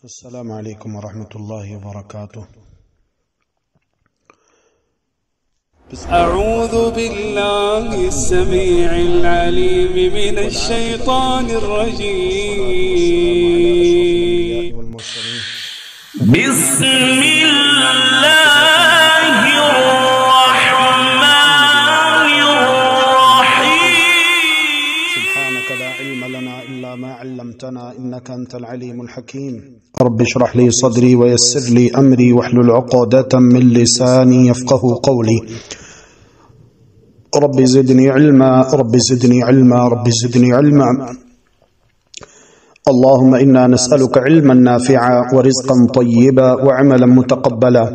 السلام عليكم ورحمة الله وبركاته. أعوذ بالله السميع العليم من الشيطان الرجيم. بسم الله الرحمن الرحيم. سبحانك لا علم لنا إلا ما علمتنا إنك أنت العليم الحكيم. رب اشرح لي صدري ويسر لي أمري واحلل عقدة من لساني يفقه قولي. رب زدني علما رب زدني علما رب زدني علما. اللهم إنا نسألك علما نافعا ورزقا طيبا وعملا متقبلا.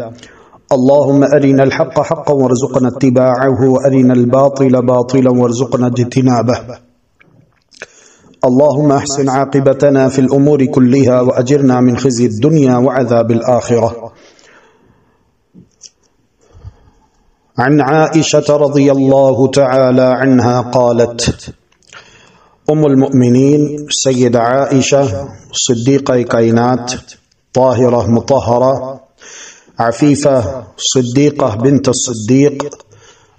اللهم أرنا الحق حقا وارزقنا اتباعه وأرنا الباطل باطلا وارزقنا اجتنابه. اللهم احسن عاقبتنا في الأمور كلها وأجرنا من خزي الدنيا وعذاب الآخرة. عن عائشة رضي الله تعالى عنها قالت: أم المؤمنين سيدة عائشة صديقة كائنات طاهرة مطهرة عفيفة صديقة بنت الصديق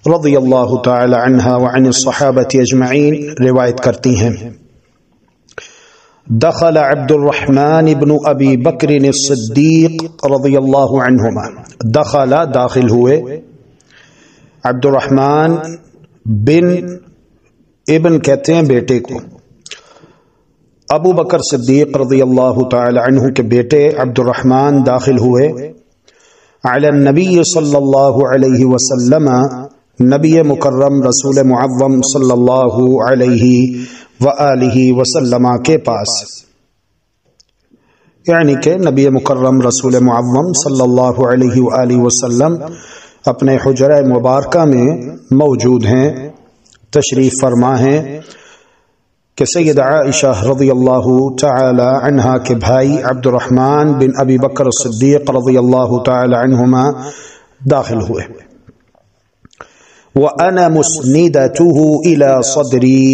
رضی اللہ تعالی عنہا وعن الصحابة اجمعین روایت کرتی ہیں: دخل عبد الرحمن بن ابی بکر الصدیق رضی اللہ عنہما. دخل داخل ہوئے عبد الرحمن بن ابن کہتے ہیں بیٹے کو، ابو بکر صدیق رضی اللہ تعالی عنہ کے بیٹے عبد الرحمن داخل ہوئے علی النبی صلی اللہ علیہ وسلم، نبی مکرم رسول معظم صلی اللہ علیہ وآلہ وسلم کے پاس، یعنی کہ نبی مکرم رسول معظم صلی اللہ علیہ وآلہ وسلم اپنے حجرہ مبارکہ میں موجود ہیں، تشریف فرما ہیں کہ سید عائشہ رضی اللہ تعالی عنہا کے بھائی عبد الرحمن بن ابی بکر الصدیق رضی اللہ تعالی عنہما داخل ہوئے. وَأَنَا مُسْنِدَتُهُ إِلَى صَدْرِي،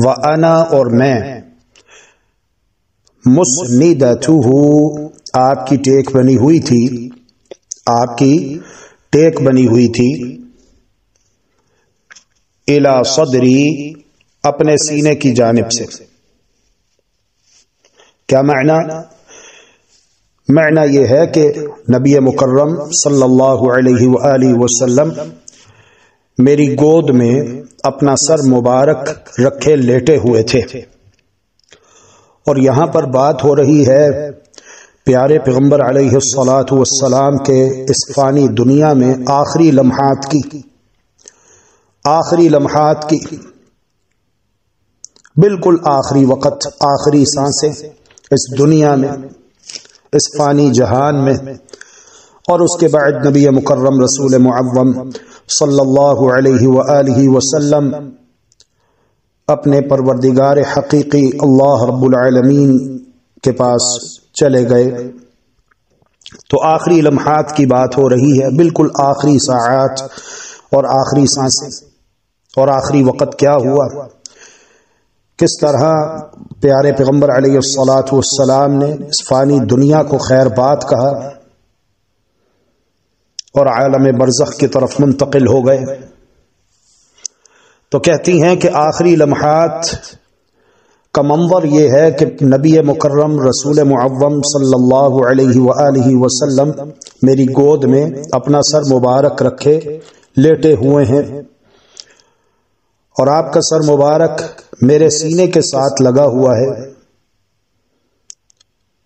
وَأَنَا اور میں، مُسْنِدَتُهُ آپ کی ٹیک بنی ہوئی تھی، آپ کی ٹیک بنی ہوئی تھی، إِلَى صَدْرِي اپنے سینے کی جانب سے. کیا معنی؟ معنی یہ ہے کہ نبی مکرم صلی اللہ علیہ وآلہ وسلم میری گود میں اپنا سر مبارک رکھے لیٹے ہوئے تھے، اور یہاں پر بات ہو رہی ہے پیارے پیغمبر علیہ الصلاۃ والسلام کے اس فانی دنیا میں آخری لمحات کی، آخری لمحات کی، بالکل آخری وقت، آخری سانسیں اس دنیا میں، اس فانی جہان میں. اور اس کے بعد نبی مکرم رسول معظم صلی اللہ علیہ وآلہ وسلم اپنے پروردگار حقیقی اللہ رب العالمین کے پاس چلے گئے. تو آخری لمحات کی بات ہو رہی ہے، بالکل آخری ساعات اور آخری سانسیں اور آخری وقت کیا ہوا، کس طرح پیارے پیغمبر علیہ الصلاۃ والسلام نے اس فانی دنیا کو خیر بات کہا اور عالم برزخ کی طرف منتقل ہو گئے. تو کہتی ہیں کہ آخری لمحات کا منظر یہ ہے کہ نبی مکرم رسول معظم صلی اللہ علیہ وآلہ وسلم میری گود میں اپنا سر مبارک رکھے لیٹے ہوئے ہیں، اور آپ کا سر مبارک میرے سینے کے ساتھ لگا ہوا ہے،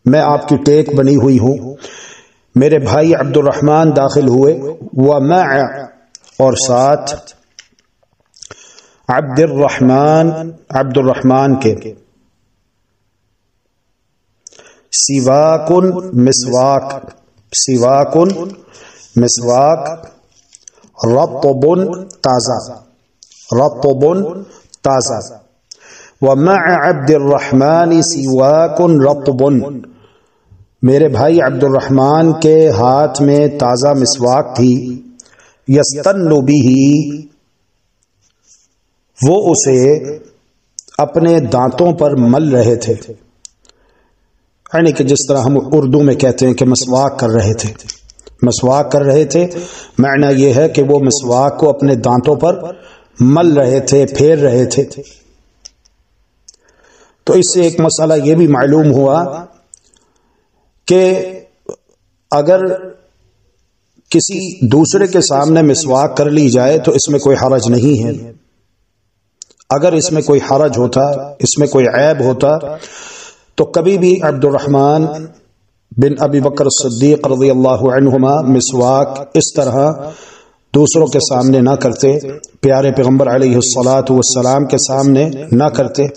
میں آپ کی ٹیک بنی ہوئی ہوں. میرے بھائی عبد الرحمن داخل ہوئے، وَمَعَ اور ساتھ عبد الرحمن کے سواکن مسواک رطبن تازہ. وَمَعَ عَبْدِ الرَّحْمَنِ سِوَاكٌ رَطْبٌ، میرے بھائی عبد الرحمن کے ہاتھ میں تازہ مسواک تھی. يَسْتَنُّ بِهِ، وہ اسے اپنے دانتوں پر مل رہے تھے. یعنی کہ جس طرح ہم اردو میں کہتے ہیں کہ مسواک کر رہے تھے، مسواک کر رہے تھے، معنی یہ ہے کہ وہ مسواک کو اپنے دانتوں پر مل رہے تھے، پھیر رہے تھے۔ تو اس سے ایک مسئلہ یہ بھی معلوم ہوا کہ اگر کسی دوسرے کے سامنے مسواک کر لی جائے تو اس میں کوئی حرج نہیں ہے۔ اگر اس میں کوئی حرج ہوتا، اس میں کوئی عیب ہوتا تو کبھی بھی عبد الرحمن بن ابی بکر الصدیق رضی اللہ عنہما مسواک اس طرح دوسروں کے سامنے نہ کرتے، پیارے پیغمبر علیہ الصلاۃ والسلام کے سامنے نہ کرتے،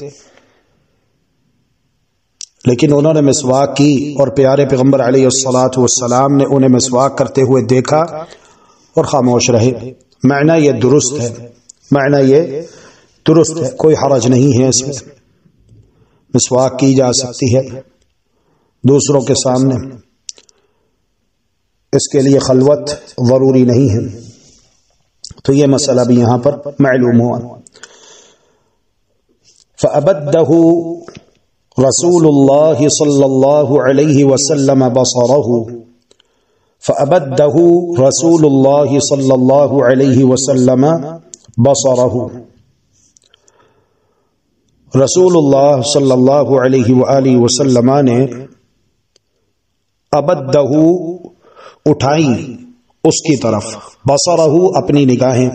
لیکن انہوں نے مسواک کی اور پیارے پیغمبر علیہ الصلاۃ والسلام نے انہیں مسواک کرتے ہوئے دیکھا اور خاموش رہے۔ معنی یہ درست ہے، معنی یہ درست ہے، کوئی حرج نہیں ہے اس میں، مسواک کی جا سکتی ہے دوسروں کے سامنے، اس کے لیے خلوت ضروری نہیں ہے۔ تو یہ مسئلہ بھی یہاں پر معلوم ہوا۔ فَأَبَدَّهُ رسول اللہ صلی اللہ علیہ وسلم بصرہ، فَأَبَدَّهُ رسول اللہ صلی اللہ علیہ وسلم بصرہ، رسول اللہ صلی اللہ علیہ وآلہ وسلم نے ابدہ اٹھائی اس کی طرف، بصرہ اپنی نگاہیں،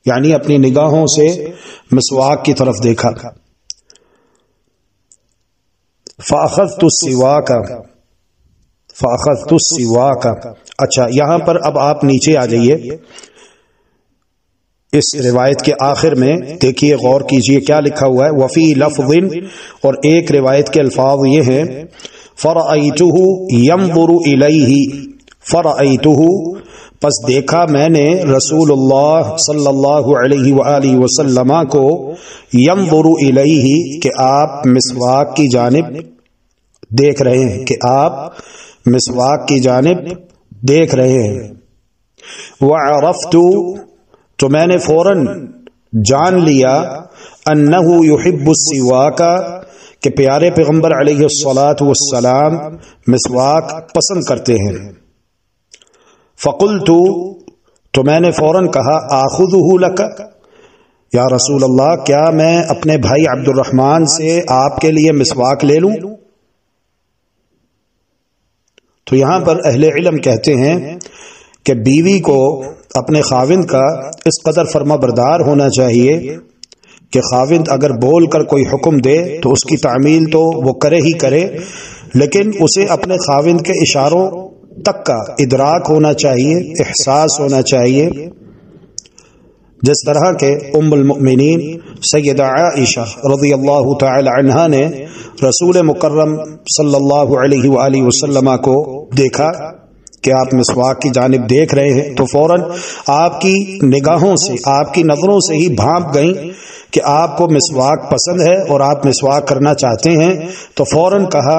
یعنی اپنی نگاہوں سے مسواک کی طرف دیکھا۔ فَأَخَذْتُ السِّوَاكَ، فَأَخَذْتُ السِّوَاكَ۔ اچھا، یہاں پر اب آپ نیچے آ جائیے، اس روایت کے آخر میں دیکھیے، غور کیجئے کیا لکھا ہوا ہے۔ وفی لفظ، اور ایک روایت کے الفاظ یہ ہیں، فرأیتہ ینظر الیہ، فرأیتہ پس دیکھا میں نے رسول اللہ صلی اللہ علیہ وآلہ وسلم کو، ینظر الیہ کہ آپ مسواک کی جانب دیکھ رہے ہیں، کہ آپ مسواک کی جانب دیکھ رہے ہیں۔ وعرفت، تو میں نے فوراً جان لیا، انہ یحب السواک، کہ پیارے پیغمبر علیہ الصلاۃ والسلام مسواک پسند کرتے ہیں۔ فقلت، تو میں نے فوراً کہا، آخذہ لک، یا رسول اللہ کیا میں اپنے بھائی عبد الرحمن سے آپ کے لیے مسواک لے لوں؟ تو یہاں پر اہل علم کہتے ہیں کہ بیوی کو اپنے خاوند کا اس قدر فرما بردار ہونا چاہیے کہ خاوند اگر بول کر کوئی حکم دے تو اس کی تعمیل تو وہ کرے ہی کرے، لیکن اسے اپنے خاوند کے اشاروں تک کا ادراک ہونا چاہیے، احساس ہونا چاہیے، جس طرح کہ ام المؤمنین سیدہ عائشہ رضی اللہ تعالی عنہا نے رسول مکرم صلی اللہ علیہ وآلہ وسلم کو دیکھا کہ آپ مسواک کی جانب دیکھ رہے ہیں، تو فوراً آپ کی نگاہوں سے، آپ کی نظروں سے ہی بھانپ گئیں کہ آپ کو مسواک پسند ہے اور آپ مسواک کرنا چاہتے ہیں، تو فوراً کہا،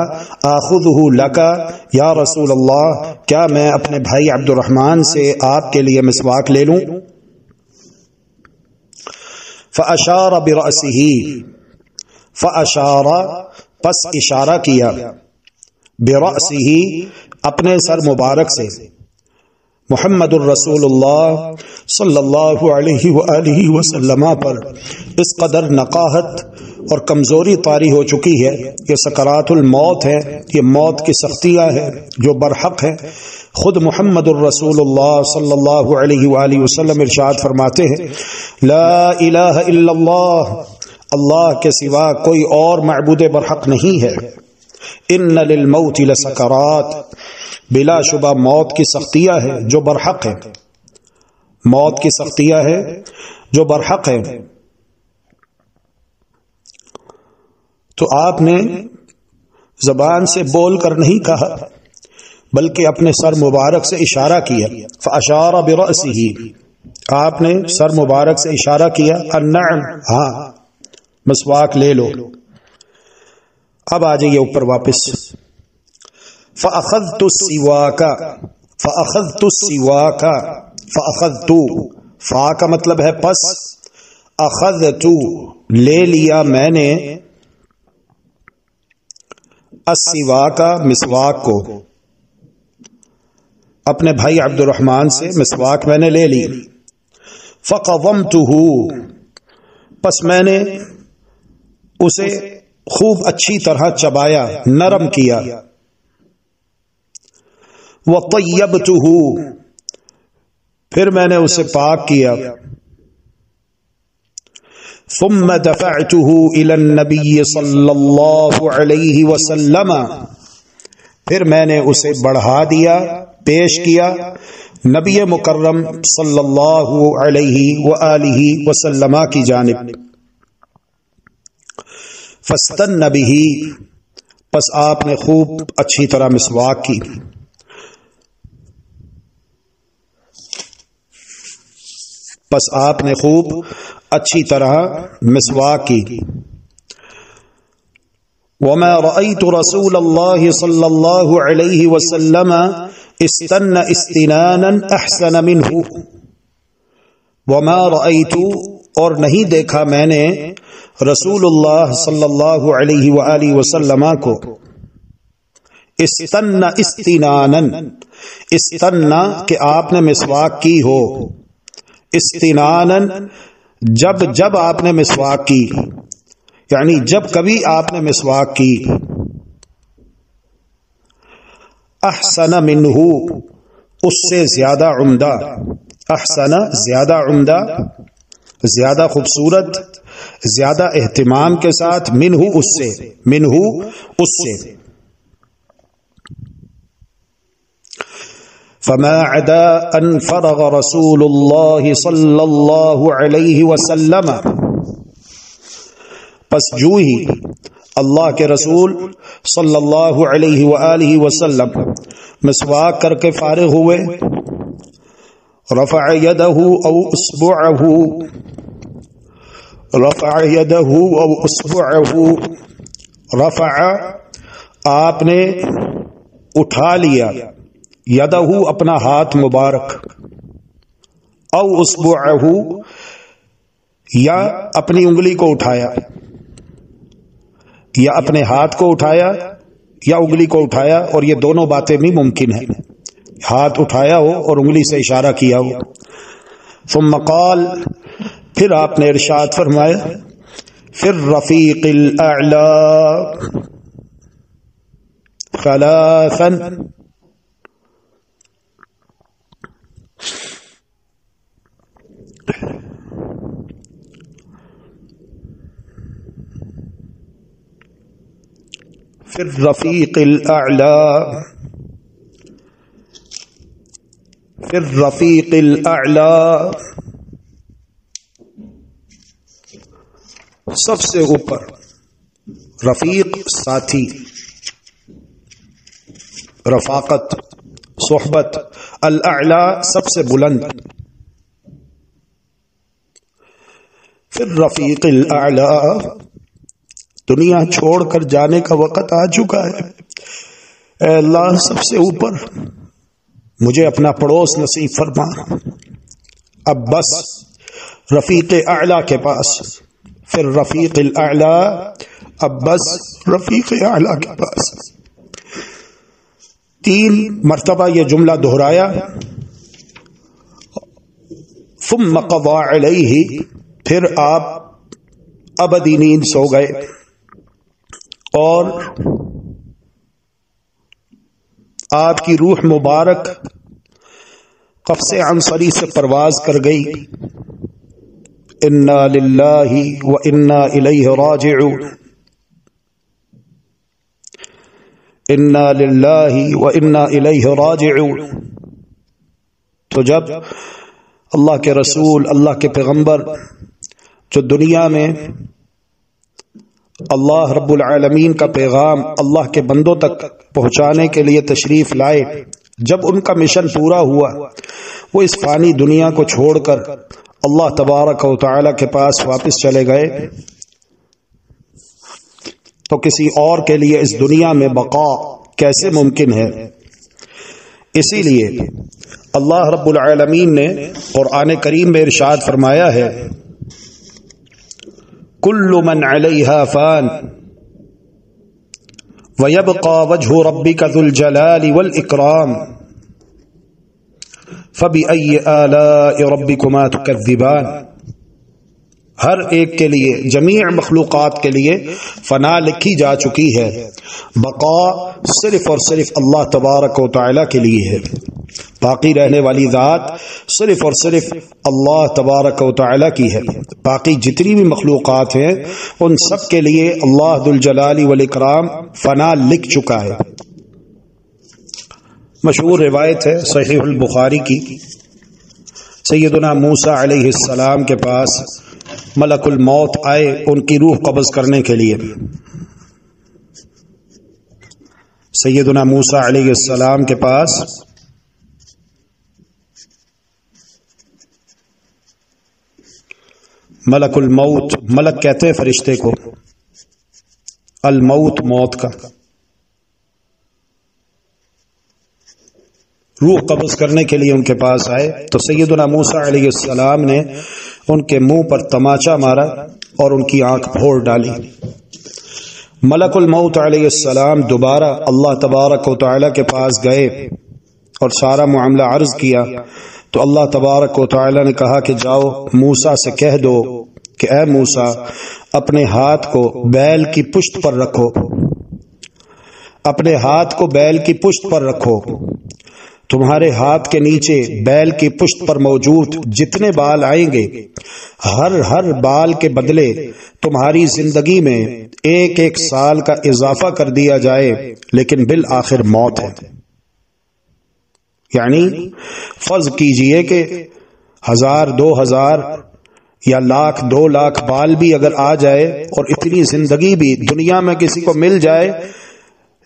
آخذہ لک، یا رسول اللہ کیا میں اپنے بھائی عبد الرحمن سے آپ کے لیے مسواک لے لوں؟ فاشار برأسہ، فاشار پس اشارہ کیا، برأسہ اپنے سر مبارک سے، محمد الرسول اللہ صلی اللہ علیہ وآلہ وسلم پر اس قدر نقاہت اور کمزوری طاری ہو چکی ہے، یہ سکرات الموت ہے، یہ موت کی سختیاں ہے جو برحق ہے۔ خود محمد الرسول اللہ صلی اللہ علیہ وآلہ وسلم ارشاد فرماتے ہیں، لا الہ الا اللہ، اللہ کے سوا کوئی اور معبود برحق نہیں ہے، ان للموت لسکرات، بلا شبہ موت کی سختیاں ہے جو برحق ہے، موت کی سختیاں ہے جو برحق ہے۔ تو آپ نے زبان سے بول کر نہیں کہا بلکہ اپنے سر مبارک سے اشارہ کیا، فاشار برأسہ، آپ نے سر مبارک سے اشارہ کیا، النعم، ہاں مسواک لے لو۔ اب آ جائیے اوپر واپس، فأخذت السواک، فأخذت السواک، فأخذت، فا کا مطلب ہے پس، اخذت لے لیا میں نے، السواک مسواک کو، اپنے بھائی عبد الرحمن سے مسواک میں نے لے لی. فقضمتہ، پس میں نے اسے خوب اچھی طرح چبایا، نرم کیا. وطیبتہ، پھر میں نے اسے پاک کیا. ثم دفعته الى النبي صلی اللہ علیہ وسلم، پھر میں نے اسے بڑھا دیا، پیش کیا نبی مکرم صلی اللہ علیہ وآلہ وسلم کی جانب. فاستن به، پس آپ نے خوب اچھی طرح مسواک کی. پس آپ نے خوب اچھی طرح مسواک کی. وما رأيت رسول الله صلى الله عليه وسلم استن استنانا احسن منه. وما رأيت، اور نہیں دیکھا میں نے رسول اللہ صلی اللہ علیہ وآلہ وسلم کو استن استنانا، استن کہ آپ نے مسواک کی ہو، استنانا جب جب آپ نے مسواک کی، یعنی جب کبھی آپ نے مسواک کی. احسن منہ، اس سے زیادہ عمدہ، احسن زیادہ عمدہ، زیادہ خوبصورت، زیادہ اہتمام کے ساتھ، منہ اس سے، منہ اس سے. فما عدا ان فرغ رسول اللہ صلی اللہ علیہ وسلم، پس جو ہی اللہ کے رسول صلی اللہ علیہ وآلہ وسلم مسواک کر کے فارغ ہوئے، رفع یدہ او اصبعہ، رفع یدہ او اصبعہ، رفع آپ نے اٹھا لیا، یدہ اپنا ہاتھ مبارک، او اصبعہ یا اپنی انگلی کو اٹھایا، یا اپنے ہاتھ کو اٹھایا یا انگلی کو اٹھایا، اور یہ دونوں باتیں بھی ممکن ہیں، ہاتھ اٹھایا ہو اور انگلی سے اشارہ کیا ہو. ثم قال، پھر آپ نے ارشاد فرمایا، فی الرفیق الاعلی ثلاثا، فی الرفیق الاعلی، فی الرفیق الاعلی، سب سے اوپر، رفیق ساتھی، رفاقت، صحبت، الاعلی سب سے بلند. فی الرفیق الاعلی، دنیا چھوڑ کر جانے کا وقت آ چکا ہے. اے اللہ سب سے اوپر مجھے اپنا پڑوس نصیب فرما. اب بس رفیق اعلیٰ کے پاس، پھر رفیق الاعلیٰ، اب بس رفیق اعلیٰ کے پاس. 3 مرتبہ یہ جملہ دہرایا. ثم قضى علیہ، پھر آپ ابدی نیند سو گئے، اور آپ کی روح مبارک قفص عنصری سے پرواز کر گئی. انا للہ وانا الیہ راجعون، انا للہ وانا الیہ راجعون. تو جب اللہ کے رسول، اللہ کے پیغمبر جو دنیا میں اللہ رب العالمین کا پیغام اللہ کے بندوں تک پہنچانے کے لیے تشریف لائے، جب ان کا مشن پورا ہوا، وہ اس فانی دنیا کو چھوڑ کر اللہ تبارک و تعالی کے پاس واپس چلے گئے، تو کسی اور کے لیے اس دنیا میں بقا کیسے ممکن ہے؟ اسی لیے اللہ رب العالمین نے قرآن کریم میں ارشاد فرمایا ہے، کل من علیہا فان وَيَبْقَى وَجْهُ رَبِّكَ ذُو الْجَلَالِ وَالْإِكْرَامِ فَبِأَيِّ آلَاءِ رَبِّكُمَا تُكَذِّبَانِ۔ ہر ایک کے لیے، جمیع مخلوقات کے لیے فنا لکھی جا چکی ہے، بقا صرف اور صرف اللہ تبارک و تعالی کے لیے ہے۔ باقی رہنے والی ذات صرف اور صرف اللہ تبارک و تعالی کی ہے۔ باقی جتنی بھی مخلوقات ہیں ان سب کے لیے اللہ ذو الجلال والاکرام فنا لکھ چکا ہے۔ مشہور روایت ہے صحیح البخاری کی، سیدنا موسیٰ علیہ السلام کے پاس ملک الموت آئے ان کی روح قبض کرنے کے لیے۔ سیدنا موسیٰ علیہ السلام کے پاس ملک الموت، ملک کہتے ہیں فرشتے کو، الموت موت کا، روح قبض کرنے کے لیے ان کے پاس آئے تو سیدنا موسیٰ علیہ السلام نے ان کے منہ پر تماچا مارا اور ان کی آنکھ پھوڑ ڈالی۔ ملک الموت علیہ السلام دوبارہ اللہ تبارک و تعالی کے پاس گئے اور سارا معاملہ عرض کیا تو اللہ تبارک و تعالی نے کہا کہ جاؤ موسیٰ سے کہہ دو کہ اے موسیٰ اپنے ہاتھ کو بیل کی پشت پر رکھو، اپنے ہاتھ کو بیل کی پشت پر رکھو، تمہارے ہاتھ کے نیچے بیل کی پشت پر موجود جتنے بال آئیں گے ہر بال کے بدلے تمہاری زندگی میں ایک ایک سال کا اضافہ کر دیا جائے، لیکن بالآخر موت ہے۔ یعنی فرض کیجئے کہ 1000 2000 یا 1,00,000 2,00,000 بال بھی اگر آ جائے اور اتنی زندگی بھی دنیا میں کسی کو مل جائے،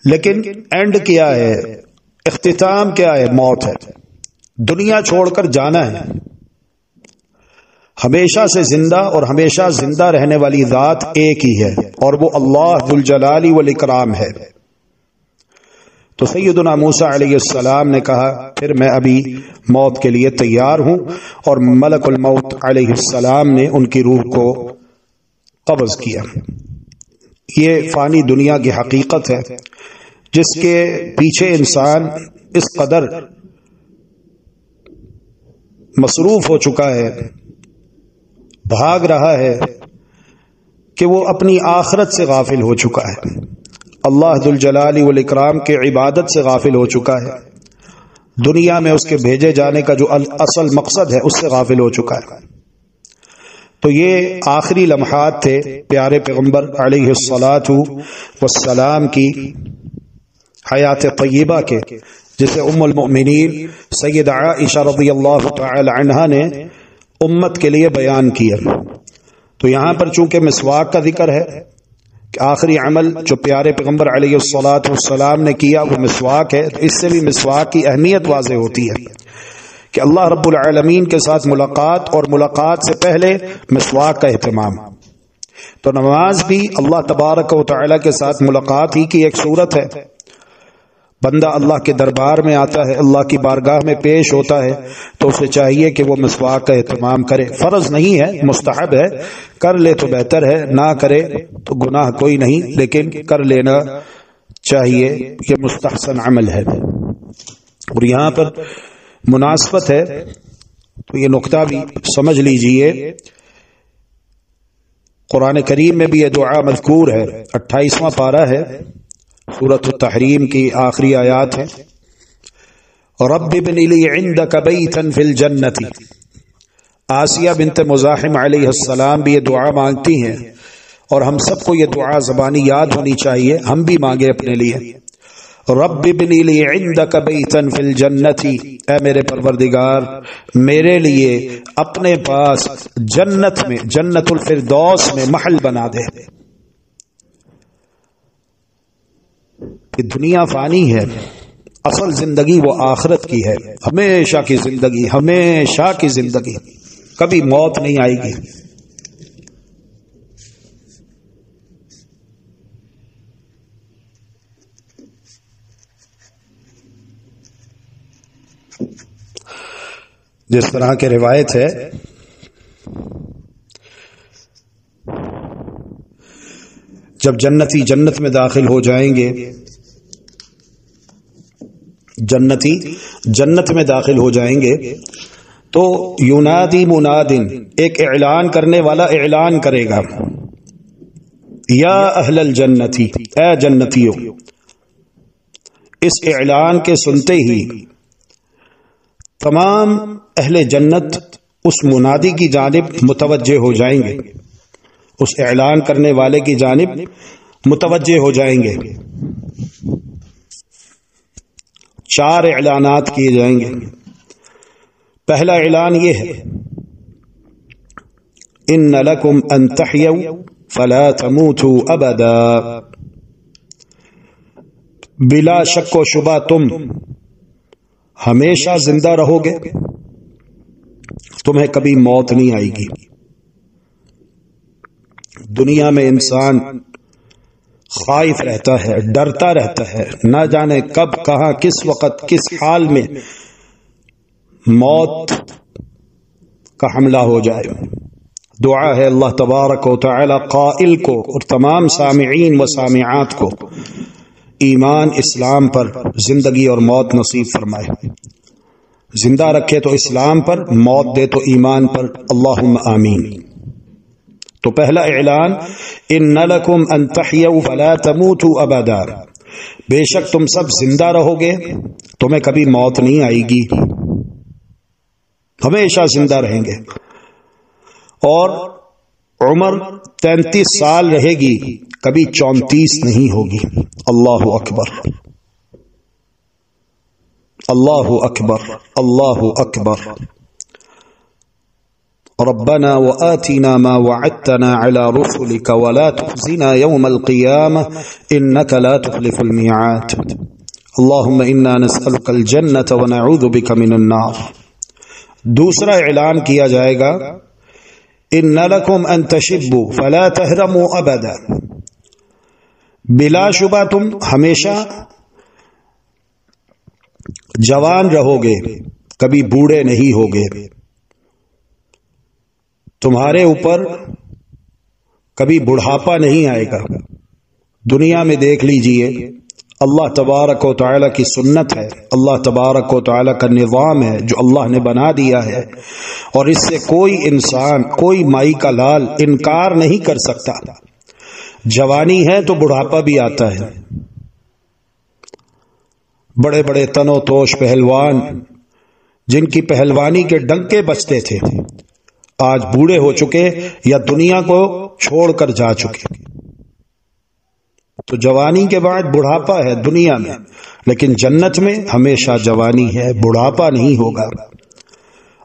لیکن اینڈ کیا ہے، اختتام کیا ہے، موت ہے، دنیا چھوڑ کر جانا ہے۔ ہمیشہ سے زندہ اور ہمیشہ زندہ رہنے والی ذات ایک ہی ہے اور وہ اللہ ذو الجلال والاکرام ہے۔ تو سیدنا موسیٰ علیہ السلام نے کہا پھر میں ابھی موت کے لیے تیار ہوں، اور ملک الموت علیہ السلام نے ان کی روح کو قبض کیا۔ یہ فانی دنیا کی حقیقت ہے جس کے پیچھے انسان اس قدر مصروف ہو چکا ہے، بھاگ رہا ہے کہ وہ اپنی آخرت سے غافل ہو چکا ہے، اللہ ذو الجلال والاکرام کے عبادت سے غافل ہو چکا ہے، دنیا میں اس کے بھیجے جانے کا جو اصل مقصد ہے اس سے غافل ہو چکا ہے۔ تو یہ آخری لمحات تھے پیارے پیغمبر علیہ الصلاۃ والسلام کی حیات طیبہ کے، جسے ام المؤمنین سیدہ عائشہ رضی اللہ تعالی عنہا نے امت کے لیے بیان کیا۔ تو یہاں پر چونکہ مسواک کا ذکر ہے کہ آخری عمل جو پیارے پیغمبر علیہ الصلاۃ والسلام نے کیا وہ مسواک ہے، تو اس سے بھی مسواک کی اہمیت واضح ہوتی ہے کہ اللہ رب العالمین کے ساتھ ملاقات اور ملاقات سے پہلے مسواک کا اہتمام۔ تو نماز بھی اللہ تبارک و تعالی کے ساتھ ملاقات ہی کی ایک صورت ہے۔ بندہ اللہ کے دربار میں آتا ہے، اللہ کی بارگاہ میں پیش ہوتا ہے تو اسے چاہیے کہ وہ مسواک کا اہتمام کرے۔ فرض نہیں ہے، مستحب ہے، کر لے تو بہتر ہے، نہ کرے تو گناہ کوئی نہیں، لیکن کر لینا چاہیے، یہ مستحسن عمل ہے۔ اور یہاں پر مناسبت ہے تو یہ نقطہ بھی سمجھ لیجئے، قرآن کریم میں بھی یہ دعا مذکور ہے، 28واں پارہ ہے، سورۃ التحریم کی آخری آیات ہے، رب ابن لی عندک بیتا فی الجنت۔ آسیہ بنت مزاحم علیہ السلام بھی یہ دعا مانگتی ہیں اور ہم سب کو یہ دعا زبانی یاد ہونی چاہیے، ہم بھی مانگے اپنے لیے، رب ابن لی عندک بیتا فی الجنت، اے میرے پروردگار میرے لیے اپنے پاس جنت میں، جنت الفردوس میں محل بنا دے۔ کہ دنیا فانی ہے، اصل زندگی وہ آخرت کی ہے، ہمیشہ کی زندگی، ہمیشہ کی زندگی، کبھی موت نہیں آئے گی۔ جس طرح کی روایت ہے جب جنتی جنت میں داخل ہو جائیں گے جنتی جنت میں داخل ہو جائیں گے تو ینادی منادن، ایک اعلان کرنے والا اعلان کرے گا، یا اہل الجنتی، اے جنتیوں۔ اس اعلان کے سنتے ہی تمام اہل جنت اس منادی کی جانب متوجہ ہو جائیں گے، اس اعلان کرنے والے کی جانب متوجہ ہو جائیں گے۔ 4 اعلانات کیے جائیں گے۔ پہلا اعلان یہ ہے، ان لکم ان تحیوا فلا تموتوا ابدا، بلا شک و شبہ تم ہمیشہ زندہ رہو گے، تمہیں کبھی موت نہیں آئے گی۔ دنیا میں انسان خائف رہتا ہے، ڈرتا رہتا ہے، نہ جانے کب کہاں کس وقت کس حال میں موت کا حملہ ہو جائے۔ دعا ہے اللہ تبارک و تعالی قائل کو اور تمام سامعین و سامعات کو ایمان اسلام پر زندگی اور موت نصیب فرمائے، زندہ رکھے تو اسلام پر، موت دے تو ایمان پر، اللہم آمین۔ تو پہلا اعلان، ان لکم ان تحیوا فلا تموتوا ابدا، بے شک تم سب زندہ رہو گے، تمہیں کبھی موت نہیں آئے گی، ہمیشہ زندہ رہیں گے، اور عمر 33 سال رہے گی، کبھی 34 نہیں ہوگی۔ اللہ اکبر، اللہ اکبر، اللہ اکبر۔ ربنا وآتنا ما وعدتنا على رسلك ولا تخزنا يوم القيامة إنك لا تخلف الميعاد اللهم إنا نسألك الجنة ونعوذ بك من النار۔ دوسرا اعلان کیا جائے گا، ان لکم ان تشبوا فلا تہرموا ابدا، بلا شبہ تم ہمیشہ جوان رہو گے، کبھی بوڑھے نہیں ہوگے، تمہارے اوپر کبھی بڑھاپا نہیں آئے گا۔ دنیا میں دیکھ لیجئے، اللہ تبارک و تعالی کی سنت ہے، اللہ تبارک و تعالی کا نظام ہے جو اللہ نے بنا دیا ہے، اور اس سے کوئی انسان، کوئی مائی کا لال انکار نہیں کر سکتا۔ جوانی ہے تو بڑھاپا بھی آتا ہے۔ بڑے بڑے تن و توش پہلوان جن کی پہلوانی کے ڈنکے بجتے تھے، آج بوڑھے ہو چکے یا دنیا کو چھوڑ کر جا چکے۔ تو جوانی کے بعد بڑھاپا ہے دنیا میں، لیکن جنت میں ہمیشہ جوانی ہے، بڑھاپا نہیں ہوگا۔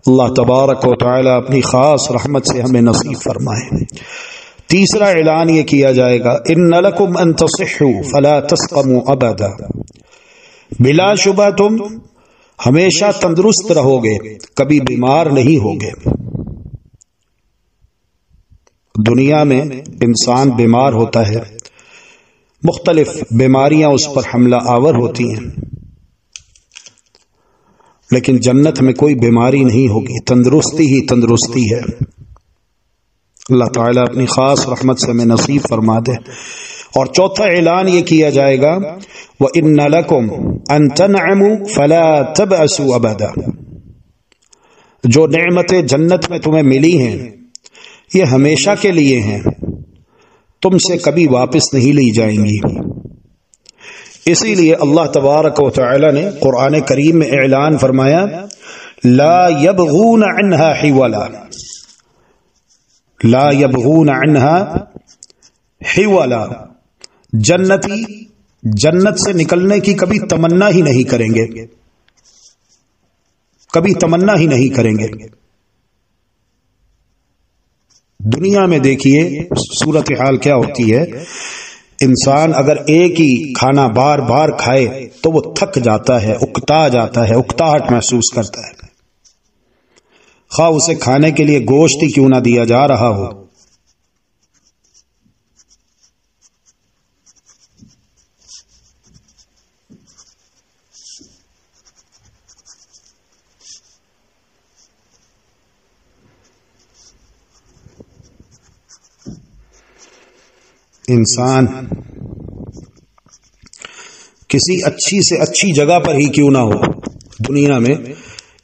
اللہ تبارک و تعالی اپنی خاص رحمت سے ہمیں نصیب فرمائے۔ تیسرا اعلان یہ کیا جائے گا، ان لکم ان تصحوا فلا تسقموا ابدا، بلا شبہ تم ہمیشہ تندرست رہو گے، کبھی بیمار نہیں ہوگے۔ دنیا میں انسان بیمار ہوتا ہے، مختلف بیماریاں اس پر حملہ آور ہوتی ہیں، لیکن جنت میں کوئی بیماری نہیں ہوگی، تندرستی ہی تندرستی ہے۔ اللہ تعالیٰ اپنی خاص رحمت سے ہمیں نصیب فرما دے۔ اور چوتھا اعلان یہ کیا جائے گا، وَإِنَّ لَكُمْ أَن تَنْعَمُوا فَلَا تَبْأَسُوا أَبَدًا، جو نعمتیں جنت میں تمہیں ملی ہیں یہ ہمیشہ کے لیے ہیں، تم سے کبھی واپس نہیں لی جائیں گی۔ اسی لیے اللہ تبارک و تعالی نے قرآن کریم میں اعلان فرمایا، لا يبغون عنها حولا، لا يبغون عنها حولا، جنتی جنت سے نکلنے کی کبھی تمنا ہی نہیں کریں گے، کبھی تمنا ہی نہیں کریں گے۔ دنیا میں دیکھیے صورتحال کیا ہوتی ہے، انسان اگر ایک ہی کھانا بار بار کھائے تو وہ تھک جاتا ہے، اکتا جاتا ہے، اکتاہٹ محسوس کرتا ہے، خواہ اسے کھانے کے لیے گوشت ہی کیوں نہ دیا جا رہا ہو۔ انسان کسی اچھی سے اچھی جگہ پر ہی کیوں نہ ہو، دنیا میں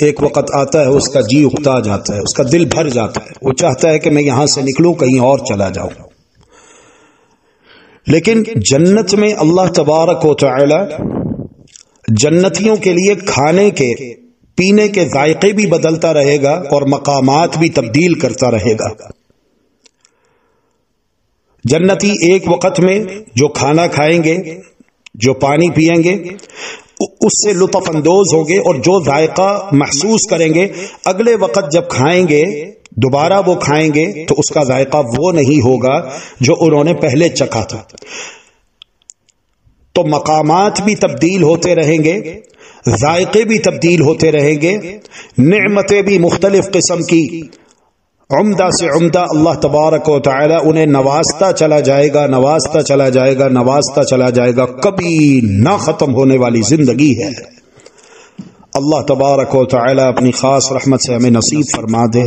ایک وقت آتا ہے اس کا جی اکتا جاتا ہے، اس کا دل بھر جاتا ہے، وہ چاہتا ہے کہ میں یہاں سے نکلوں کہیں اور چلا جاؤں. لیکن جنت میں اللہ تبارک و تعالی جنتیوں کے لیے کھانے کے پینے کے ذائقے بھی بدلتا رہے گا اور مقامات بھی تبدیل کرتا رہے گا. جنتی ایک وقت میں جو کھانا کھائیں گے، جو پانی پئیں گے، اس سے لطف اندوز ہوں گے اور جو ذائقہ محسوس کریں گے، اگلے وقت جب کھائیں گے دوبارہ وہ کھائیں گے تو اس کا ذائقہ وہ نہیں ہوگا جو انہوں نے پہلے چکھا تھا. تو مقامات بھی تبدیل ہوتے رہیں گے، ذائقے بھی تبدیل ہوتے رہیں گے، نعمتیں بھی مختلف قسم کی عمدہ سے عمدہ اللہ تبارک و تعالی انہیں نوازتا چلا جائے گا، نوازتا چلا جائے گا، نوازتا چلا جائے گا. کبھی نہ ختم ہونے والی زندگی ہے. اللہ تبارک و تعالی اپنی خاص رحمت سے ہمیں نصیب فرما دے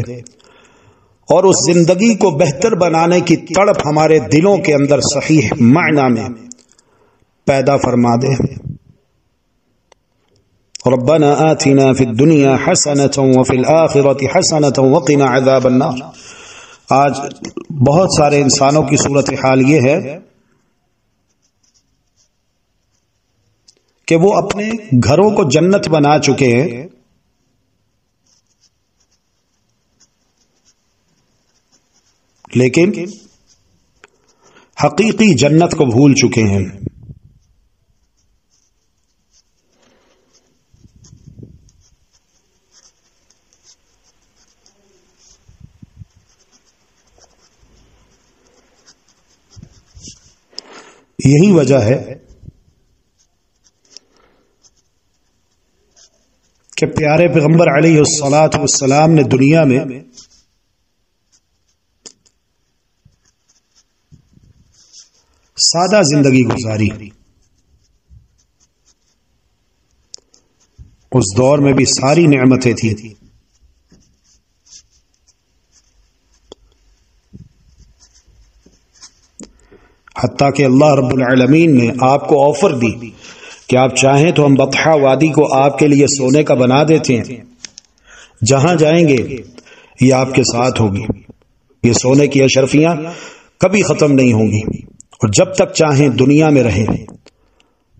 اور اس زندگی کو بہتر بنانے کی تڑپ ہمارے دلوں کے اندر صحیح معنی میں پیدا فرما دے. ربنا آتنا فی الدنیا حسنة وفی الآخرة حسنة وقنا عذاب النار. آج بہت سارے انسانوں کی صورتحال یہ ہے کہ وہ اپنے گھروں کو جنت بنا چکے ہیں، لیکن حقیقی جنت کو بھول چکے ہیں. یہی وجہ ہے کہ پیارے پیغمبر علیہ الصلاۃ والسلام نے دنیا میں سادہ زندگی گزاری. اس دور میں بھی ساری نعمتیں تھیں، حتیٰ کہ اللہ رب العالمین نے آپ کو آفر دی کہ آپ چاہیں تو ہم بطحا وادی کو آپ کے لیے سونے کا بنا دیتے ہیں، جہاں جائیں گے یہ آپ کے ساتھ ہوگی. یہ سونے کی اشرفیاں کبھی ختم نہیں ہوں گی اور جب تک چاہیں دنیا میں رہیں.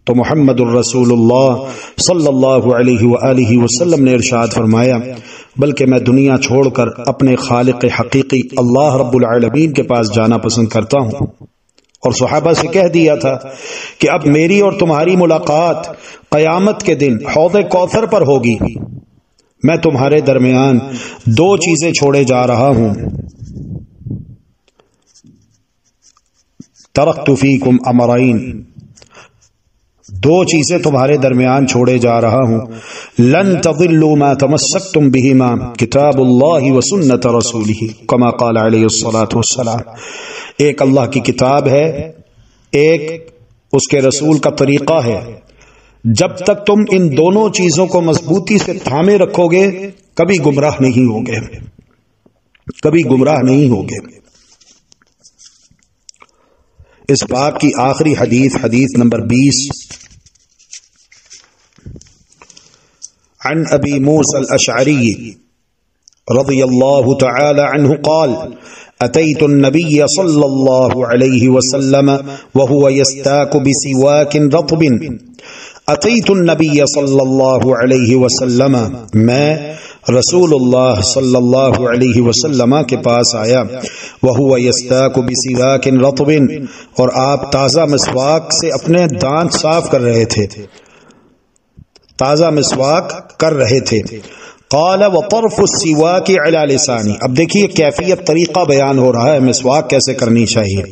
تو محمد الرسول اللہ صلی اللہ علیہ وآلہ وسلم نے ارشاد فرمایا بلکہ میں دنیا چھوڑ کر اپنے خالق حقیقی اللہ رب العالمین کے پاس جانا پسند کرتا ہوں. اور صحابہ سے کہہ دیا تھا کہ اب میری اور تمہاری ملاقات قیامت کے دن حوض کوثر پر ہوگی. میں تمہارے درمیان دو چیزیں چھوڑے جا رہا ہوں. ترکت فیکم امرین، دو چیزیں تمہارے درمیان چھوڑے جا رہا ہوں. لن تضلوا ما تمسکتم بہما کتاب اللہ وسنت رسولہ کما قال علیہ الصلاۃ والسلام. ایک اللہ کی کتاب ہے، ایک اس کے رسول کا طریقہ ہے. جب تک تم ان دونوں چیزوں کو مضبوطی سے تھامے رکھو گے کبھی گمراہ نہیں ہوگے، کبھی گمراہ نہیں ہوگے. اس باب کی آخری حدیث، حدیث نمبر 20، عن ابی موسى الاشعری رضی اللہ تعالی عنہ قال أتيت النبي صلى الله عليه وسلم وهو يستاك بسواك رطب. أتيت النبي صلى الله عليه وسلم، میں رسول اللہ صلی اللہ علیہ وسلم کے پاس آیا. وهو يستاك بسواك رطب، اور آپ تازہ مسواک سے اپنے دانت صاف کر رہے تھے، تازہ مسواک کر رہے تھے. قال وطرف السواک علی لسانی. اب دیکھیے کیفیت، طریقہ بیان ہو رہا ہے مسواک کیسے کرنی چاہیے.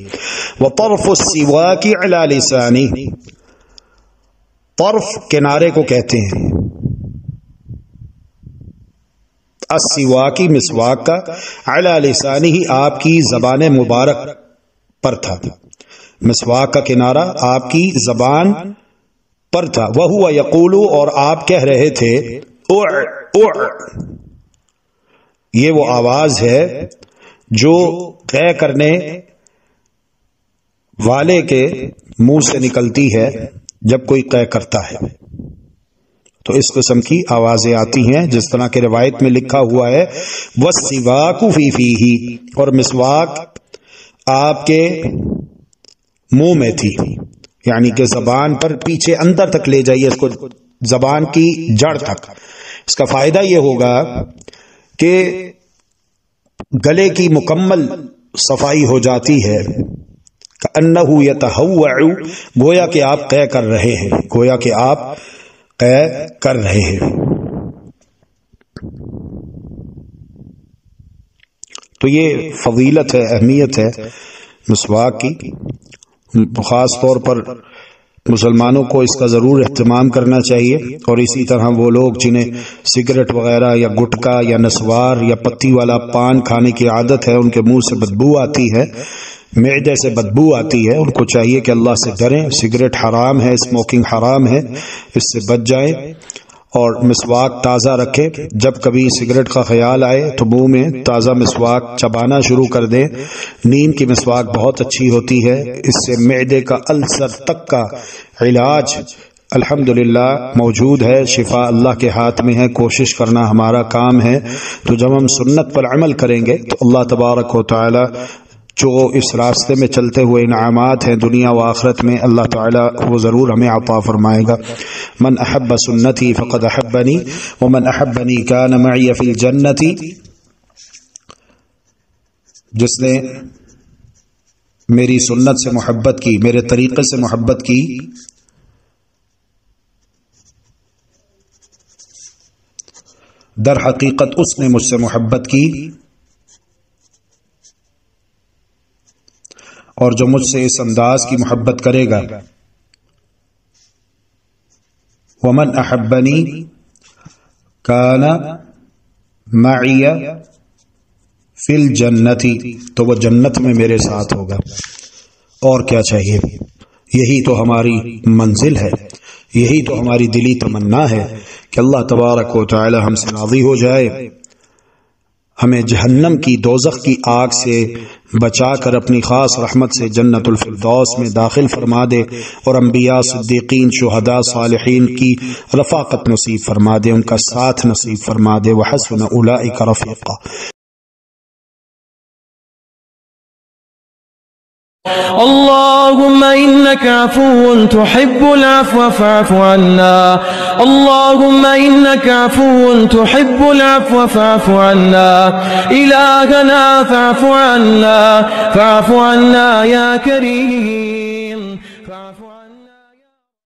وطرف السواک علی لسانی، طرف کنارے کو کہتے ہیں، السواکی مسواک کا، علی لسانی ہی آپ کی زبان مبارک پر تھا. مسواک کا کنارہ آپ کی زبان پر تھا. وہو یقول، اور آپ کہہ رہے تھے یہ وہ آواز ہے جو قے کرنے والے کے منہ سے نکلتی ہے جب کوئی قے کرتا ہے تو اس قسم کی آوازیں آتی ہیں، جس طرح کہ روایت میں لکھا ہوا ہے وَالسِّوَاكُ فِي فِيهِ، اور مسواک آپ کے منہ میں تھی، یعنی کہ زبان پر پیچھے اندر تک لے جائیے اس کو، زبان کی جڑ تک۔ اس کا فائدہ یہ ہوگا کہ گلے کی مکمل صفائی ہو جاتی ہے، کأنہ یتہوع، گویا کہ آپ قے کر رہے ہیں، گویا کہ آپ قے کر رہے ہیں۔ تو یہ فضیلت ہے، اہمیت ہے مسواک کی، خاص طور پر مسلمانوں کو اس کا ضرور اہتمام کرنا چاہیے، اور اسی طرح وہ لوگ جنہیں سگریٹ وغیرہ یا گٹکا یا نسوار یا پتی والا پان کھانے کی عادت ہے، ان کے منہ سے بدبو آتی ہے، معدے سے بدبو آتی ہے، ان کو چاہیے کہ اللہ سے ڈریں، سگریٹ حرام ہے، اسموکنگ حرام ہے، اس سے بچ جائیں اور مسواک تازہ رکھیں۔ جب کبھی سگریٹ کا خیال آئے تو منہ میں تازہ مسواک چبانا شروع کر دیں۔ نیم کی مسواک بہت اچھی ہوتی ہے، اس سے معدے کا السر تک کا علاج الحمدللہ موجود ہے، شفا اللہ کے ہاتھ میں ہے، کوشش کرنا ہمارا کام ہے۔ تو جب ہم سنت پر عمل کریں گے تو اللہ تبارک و تعالی جو اس راستے میں چلتے ہوئے انعامات ہیں دنیا و آخرت میں، اللہ تعالیٰ وہ ضرور ہمیں عطا فرمائے گا۔ من احب سنتی فقد احبنی ومن احبنی کان معی فی الجنت، جس نے میری سنت سے محبت کی، میرے طریقے سے محبت کی، در حقیقت اس نے مجھ سے محبت کی، اور جو مجھ سے اس انداز کی محبت کرے گا، ومن احبنی کان معی فی الجنت، تو وہ جنت میں میرے ساتھ ہوگا۔ اور کیا چاہیے؟ یہی تو ہماری منزل ہے، یہی تو ہماری دلی تمنا ہے کہ اللہ تبارک و تعالی ہم سے راضی ہو جائے، ہمیں جہنم کی، دوزخ کی آگ سے بچا کر اپنی خاص رحمت سے جنت الفردوس میں داخل فرما دے، اور انبیاء، صدیقین، شہداء، صالحین کی رفاقت نصیب فرما دے، ان کا ساتھ نصیب فرما دے، وحسن اولئک رفیقا۔ اللهم إنك عفو تحب العفو فاعف عنا، اللهم إنك عفو تحب العفو فاعف عنا، إلهنا فاعف عنا، فاعف عنا يا كريم۔